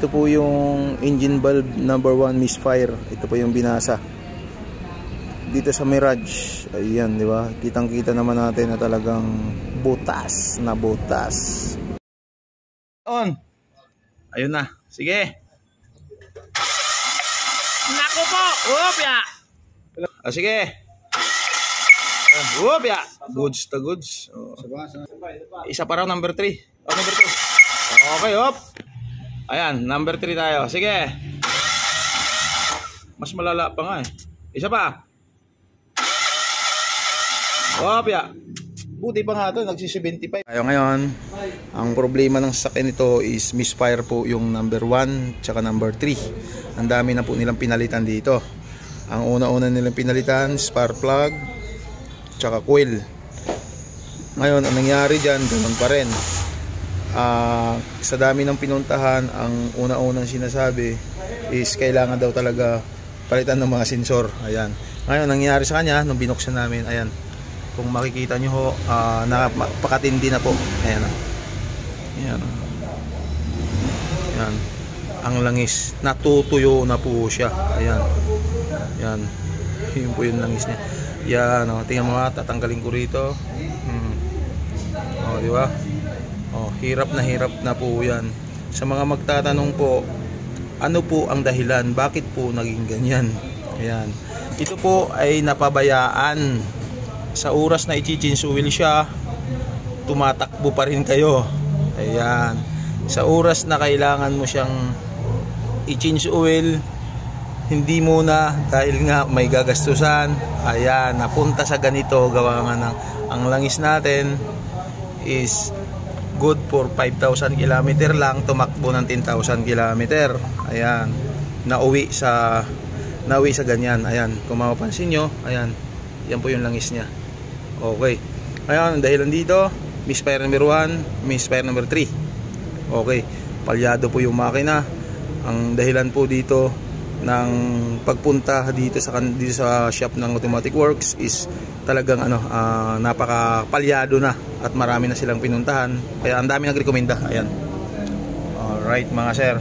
ito po yung engine valve number 1 misfire. Ito po yung binasa dito sa Mirage. Ayan, di ba? Kitang-kita naman natin na talagang butas na butas. On. Ayun na. Sige. Nako po. Upya. Sige. Upya. Goods to goods. Oh. Isa pa raw, number 3. Oh, number 2. Okay, hop. Ayan, number 3 tayo. Sige. Mas malala pa nga eh. Isa pa. Opya. Buti pa nga ito, nagsi-75. Tayo ngayon, ang problema ng sasakyan nito is misfire po yung number 1 tsaka number 3. Ang dami na po nilang pinalitan dito. Ang una-una nilang pinalitan, spark plug tsaka coil. Ngayon, ang nangyari dyan, ganun pa rin. Sa dami ng pinuntahan, ang una-unang sinasabi is kailangan daw talaga palitan ng mga sensor. Ayan. Ngayon, nangyari sa kanya, nung binuksan namin, ayan. Kung makikita nyo ho, napakatindi na po. Ayan. Ayan. Ayan. Ang langis. Natutuyo na po siya. Ayan. Ayan. Yun po yung langis niya. Ayan. O. Tingnan mo ha. Tatanggalin ko rito. O, di ba? O, hirap na po yan. Sa mga magtatanong po, ano po ang dahilan? Bakit po naging ganyan? Ayan. Ito po ay napabayaan. Sa oras na i-change oil siya, tumatakbo pa rin kayo. Ayan. Sa oras na kailangan mo siyang i-change oil, hindi muna dahil nga may gagastusan. Ayan, napunta sa ganito. Gawa nga ng ang langis natin is good for 5,000 km lang, tumakbo ng 10,000 km. Ayan. Nauwi sa ganyan. Ayan, kung mapapansin nyo, ayan. Yan po yung langis niya. Okay. Ayan, ang dahilan dito, misfire number 1, misfire number 3. Okay. Palyado po yung makina. Ang dahilan po dito ng pagpunta dito sa shop ng Automatic Works is talagang napaka-palyado na at marami na silang pinuntahan. Kaya ang dami nagrekomenda. Ayan. Alright mga sir.